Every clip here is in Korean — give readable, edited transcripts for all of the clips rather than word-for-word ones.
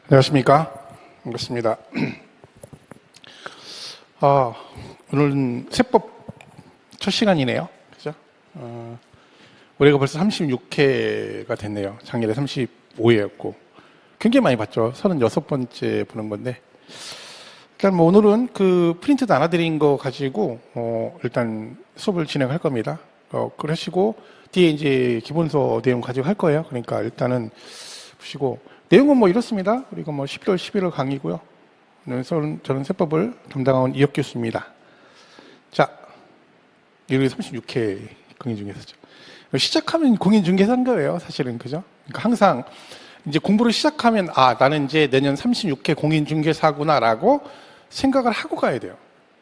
안녕하십니까. 반갑습니다. 오늘은 세법 첫 시간이네요. 그죠? 올해가 벌써 36회가 됐네요. 작년에 35회였고. 굉장히 많이 봤죠. 36번째 보는 건데. 일단 뭐 오늘은 그 프린트 나눠드린 거 가지고, 일단 수업을 진행할 겁니다. 그러시고, 뒤에 이제 기본서 내용 가지고 할 거예요. 그러니까 일단은 보시고, 내용은 뭐 이렇습니다. 그리고 뭐 11월 11월 강의고요. 저는 세법을 담당한 이혁 교수입니다. 자, 여기 36회 공인중개사죠. 시작하면 공인중개사인 거예요, 사실은. 그죠? 그러니까 항상 이제 공부를 시작하면, 나는 이제 내년 36회 공인중개사구나라고 생각을 하고 가야 돼요.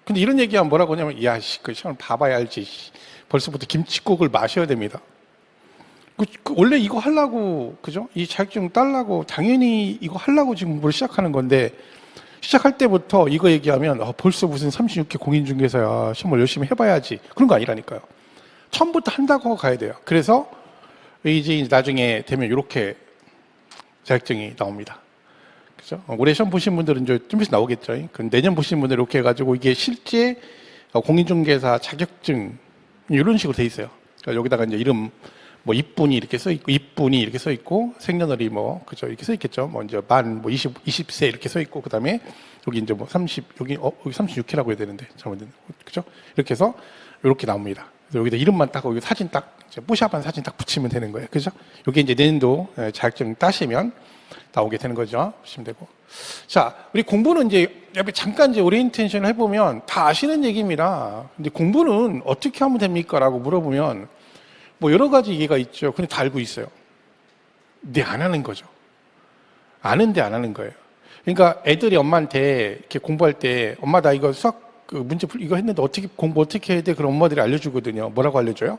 근데 이런 얘기하면 뭐라고 하냐면, 그 시험을 봐봐야 알지. 벌써부터 김칫국을 마셔야 됩니다. 원래 이거 하려고, 그죠? 이 자격증 따려고, 당연히 이거 하려고 지금 공부를 시작하는 건데, 시작할 때부터 이거 얘기하면, 벌써 무슨 36개 공인중개사야. 시험을 열심히 해봐야지. 그런 거 아니라니까요. 처음부터 한다고 하고 가야 돼요. 그래서 이제 나중에 되면 이렇게 자격증이 나옵니다. 그죠? 올해 시험 보신 분들은 이제 좀 있으면 나오겠죠. 내년 보신 분들 이렇게 해가지고 이게 실제 공인중개사 자격증, 이런 식으로 돼 있어요. 그러니까 여기다가 이제 이름, 뭐 입분이 이렇게 써 있고, 입분이 이렇게 써 있고, 생년월일 뭐, 그죠? 이렇게 써 있겠죠. 뭐 이제 만, 20세 이렇게 써 있고, 그 다음에 여기 이제 뭐 여기 36회라고 해야 되는데, 잘못됐네. 그죠? 이렇게 해서 이렇게 나옵니다. 그래서 여기다 이름만 딱, 여기 사진 딱, 이제 뽀샵한 사진 딱 붙이면 되는 거예요. 그죠? 여기 이제 내년도 자격증 따시면 나오게 되는 거죠. 보시면 되고. 자, 우리 공부는 이제 잠깐 이제 오리엔테이션을 해보면 다 아시는 얘기입니다. 근데 공부는 어떻게 하면 됩니까? 라고 물어보면 뭐 여러 가지 얘기가 있죠. 근데 다 알고 있어요. 근데 안 하는 거죠. 아는데 안 하는 거예요. 그러니까 애들이 엄마한테 이렇게 공부할 때 엄마 나 이거 수학 문제 이거 했는데 공부 어떻게 해야 돼? 그럼 엄마들이 알려주거든요. 뭐라고 알려줘요?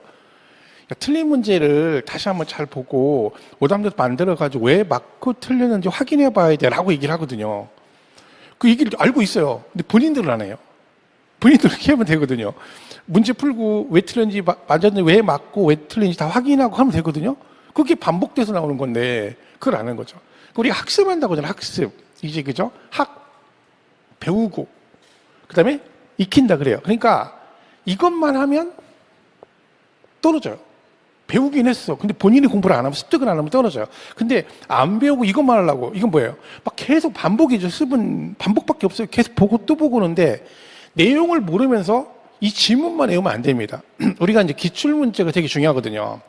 그러니까 틀린 문제를 다시 한번 잘 보고 오답도 만들어가지고 왜 맞고 틀렸는지 확인해 봐야 돼 라고 얘기를 하거든요. 그 얘기를 알고 있어요. 근데 본인들은 안 해요. 본인들 이렇게 하면 되거든요. 문제 풀고 왜 틀렸는지 맞았는지 왜 맞고 왜 틀린지 다 확인하고 하면 되거든요. 그게 반복돼서 나오는 건데 그걸 안 하는 거죠. 우리가 학습한다고 하잖아요. 학습. 이제 그죠? 배우고 그 다음에 익힌다 그래요. 그러니까 이것만 하면 떨어져요. 배우긴 했어. 근데 본인이 공부를 안 하면 습득을 안 하면 떨어져요. 근데 안 배우고 이것만 하려고 이건 뭐예요? 막 계속 반복이죠. 습은 반복밖에 없어요. 계속 보고 또 보고 오는데 내용을 모르면서 이 지문만 외우면 안 됩니다. 우리가 이제 기출문제가 되게 중요하거든요.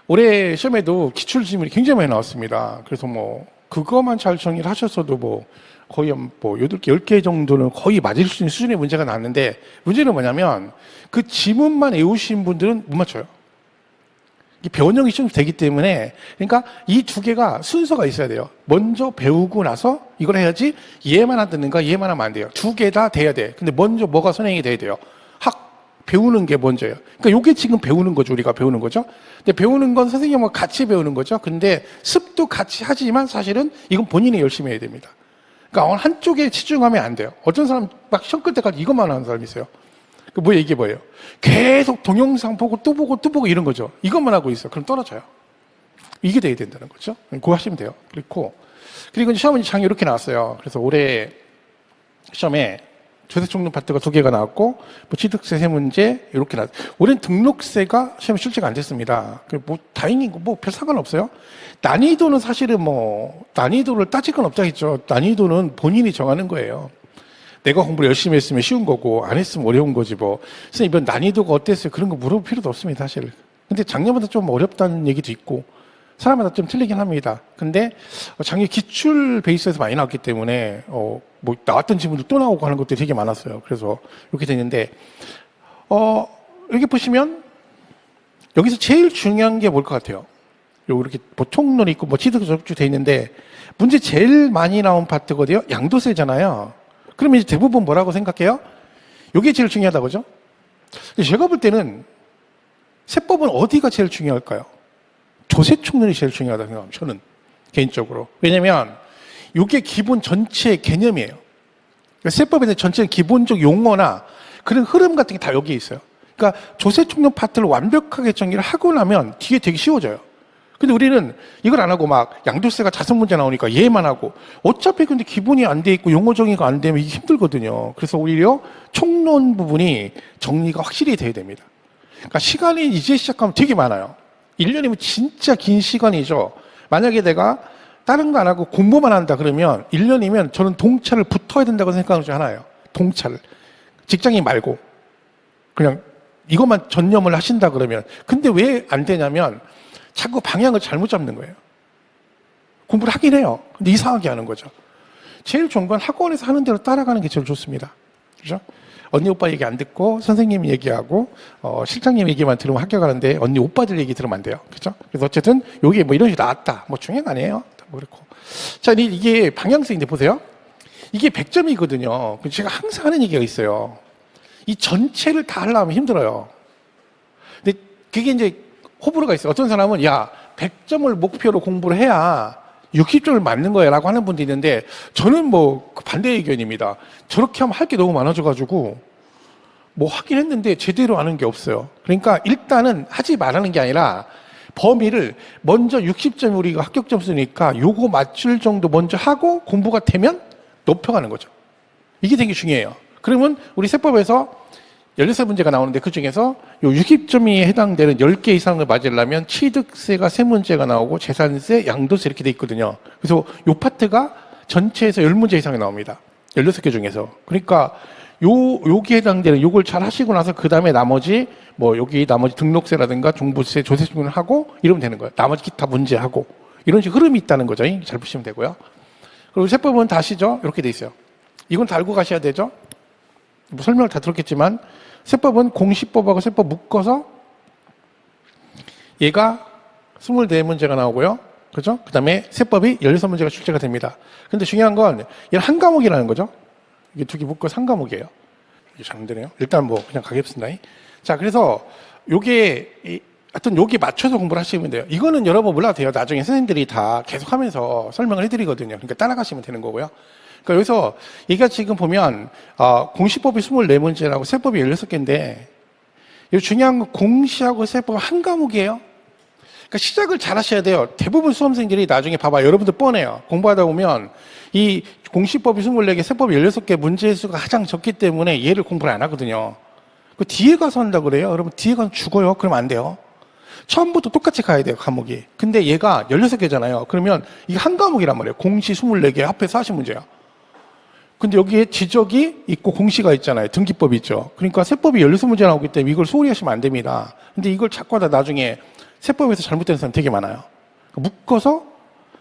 올해 시험에도 기출 지문이 굉장히 많이 나왔습니다. 그래서 뭐, 그거만 잘 정리를 하셨어도 뭐, 거의 뭐, 8개, 10개 정도는 거의 맞을 수 있는 수준의 문제가 나왔는데, 문제는 뭐냐면, 그 지문만 외우신 분들은 못 맞춰요. 이게 변형이 좀 되기 때문에, 그러니까 이 두 개가 순서가 있어야 돼요. 먼저 배우고 나서 이걸 해야지 얘만 안 듣는가 얘만 하면 안 돼요. 두 개 다 돼야 돼. 근데 먼저 뭐가 선행이 돼야 돼요. 배우는 게 먼저예요. 그러니까 이게 지금 배우는 거죠. 우리가 배우는 거죠. 근데 배우는 건 선생님과 같이 배우는 거죠. 근데 습도 같이 하지만 사실은 이건 본인이 열심히 해야 됩니다. 그러니까 한쪽에 치중하면 안 돼요. 어떤 사람 막 시험 끝 때까지 이것만 하는 사람이 있어요. 이게 뭐예요? 계속 동영상 보고 또 보고 또 보고 이런 거죠. 이것만 하고 있어요. 그럼 떨어져요. 이게 돼야 된다는 거죠. 그거 하시면 돼요. 그리고 시험은 장이 이렇게 나왔어요. 그래서 올해 시험에 조세총론 파트가 2개가 나왔고, 뭐 취득세 세 문제 이렇게 나왔어요. 올해는 등록세가 시험에 출제가 안 됐습니다. 뭐 다행히 뭐 별 상관없어요. 난이도는 사실은 뭐 난이도를 따질 건 없다겠죠. 난이도는 본인이 정하는 거예요. 내가 공부를 열심히 했으면 쉬운 거고 안 했으면 어려운 거지 뭐. 그래서 이번 난이도가 어땠어요? 그런 거 물어볼 필요도 없습니다, 사실. 근데 작년보다 좀 어렵다는 얘기도 있고 사람마다 좀 틀리긴 합니다. 근데 작년 기출 베이스에서 많이 나왔기 때문에 뭐 나왔던 지문도 또 나오고 하는 것들이 되게 많았어요. 그래서 이렇게 됐는데 이렇게 보시면 여기서 제일 중요한 게 뭘 것 같아요? 이렇게 뭐 총론 있고 뭐 취득 적주 돼 있는데 문제 제일 많이 나온 파트거든요. 양도세잖아요. 그러면 이제 대부분 뭐라고 생각해요? 이게 제일 중요하다고 그죠? 제가 볼 때는 세법은 어디가 제일 중요할까요? 조세총론이 제일 중요하다고 생각합니다. 저는 개인적으로. 왜냐면 이게 기본 전체 개념이에요. 그러니까 세법에는 전체 기본적 용어나 그런 흐름 같은 게 다 여기에 있어요. 그러니까 조세총론 파트를 완벽하게 정리를 하고 나면 뒤에 되게 쉬워져요. 근데 우리는 이걸 안 하고 막 양도세가 자선 문제 나오니까 얘만 하고 어차피 근데 기본이 안 돼 있고 용어 정의가 안 되면 이게 힘들거든요. 그래서 오히려 총론 부분이 정리가 확실히 돼야 됩니다. 그러니까 시간이 이제 시작하면 되게 많아요. 1년이면 진짜 긴 시간이죠. 만약에 내가 다른 거 안 하고 공부만 한다 그러면 1년이면 저는 동차를 붙어야 된다고 생각하는 중 하나예요. 동차를. 직장인 말고. 그냥 이것만 전념을 하신다 그러면. 근데 왜 안 되냐면 자꾸 방향을 잘못 잡는 거예요. 공부를 하긴 해요. 근데 이상하게 하는 거죠. 제일 좋은 건 학원에서 하는 대로 따라가는 게 제일 좋습니다. 그죠? 언니 오빠 얘기 안 듣고 선생님 얘기하고 실장님 얘기만 들으면 합격하는데 언니 오빠들 얘기 들으면 안 돼요. 그죠? 그래서 어쨌든 요게 뭐 이런 식으로 나왔다. 뭐 중요한 거 아니에요. 뭐 그렇고. 자, 이게 방향성인데 보세요. 이게 100점이거든요. 제가 항상 하는 얘기가 있어요. 이 전체를 다 하려면 힘들어요. 근데 그게 이제 호불호가 있어요. 어떤 사람은 야 100점을 목표로 공부를 해야 60점을 맞는 거야 라고 하는 분도 있는데 저는 뭐 반대 의견입니다. 저렇게 하면 할 게 너무 많아져가지고 뭐 하긴 했는데 제대로 하는 게 없어요. 그러니까 일단은 하지 말라는 게 아니라 범위를 먼저 60점이 우리가 합격 점수니까 요거 맞출 정도 먼저 하고 공부가 되면 높여가는 거죠. 이게 되게 중요해요. 그러면 우리 세법에서 16문제가 나오는데 그 중에서 요 60점이 해당되는 10개 이상을 맞으려면 취득세가 3문제가 나오고 재산세, 양도세 이렇게 돼 있거든요. 그래서 요 파트가 전체에서 10문제 이상이 나옵니다. 16개 중에서. 그러니까 요기에 해당되는 요걸 잘 하시고 나서 그 다음에 나머지 뭐 여기 나머지 등록세라든가 종부세, 조세증을 하고 이러면 되는 거예요. 나머지 기타 문제 하고 이런 식으로 흐름이 있다는 거죠. 잘 보시면 되고요. 그리고 세법은 다 아시죠? 이렇게 돼 있어요. 이건 다 알고 가셔야 되죠. 뭐 설명을 다 들었겠지만 세법은 공시법하고 세법 묶어서 얘가 24문제가 나오고요. 그죠? 그 다음에 세법이 16문제가 출제가 됩니다. 근데 중요한 건 얘는 한 과목이라는 거죠. 이게 두 개 묶어서 한 과목이에요. 이게 잘 안 되네요. 일단 뭐 그냥 가겠습니다. 자, 그래서 요게 하여튼 여기 맞춰서 공부를 하시면 돼요. 이거는 여러분 몰라도 돼요. 나중에 선생님들이 다 계속 하면서 설명을 해드리거든요. 그러니까 따라가시면 되는 거고요. 그러니까 여기서 얘가 지금 보면 공시법이 24문제라고 세법이 16개인데 이 중요한 건 공시하고 세법은 한 과목이에요. 그러니까 시작을 잘 하셔야 돼요. 대부분 수험생들이 나중에 봐봐. 여러분들 뻔해요. 공부하다 보면 이 공시법이 24개, 세법이 16개 문제 수가 가장 적기 때문에 얘를 공부를 안 하거든요. 그 뒤에 가서 한다 그래요. 여러분 뒤에 가서 죽어요. 그러면 안 돼요. 처음부터 똑같이 가야 돼요, 과목이. 근데 얘가 16개잖아요. 그러면 이게 한 과목이란 말이에요. 공시 24개 합해서 40문제야. 근데 여기에 지적이 있고 공시가 있잖아요. 등기법이 있죠. 그러니까 세법이 16문제 나오기 때문에 이걸 소홀히 하시면 안 됩니다. 근데 이걸 자꾸 하다 나중에 세법에서 잘못된 사람 되게 많아요. 묶어서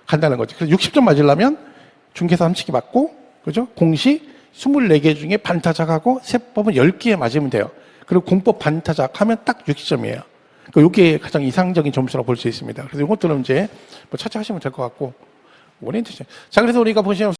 간다는 거죠. 그래서 60점 맞으려면 중개사 30개 맞고, 그죠? 공시 24개 중에 반타작하고 세법은 10개 맞으면 돼요. 그리고 공법 반타작 하면 딱 60점이에요. 그러니까 이게 가장 이상적인 점수라고 볼 수 있습니다. 그래서 이것들은 이제 뭐 차차하시면 될 것 같고, 원인트. 자, 그래서 우리가 보시면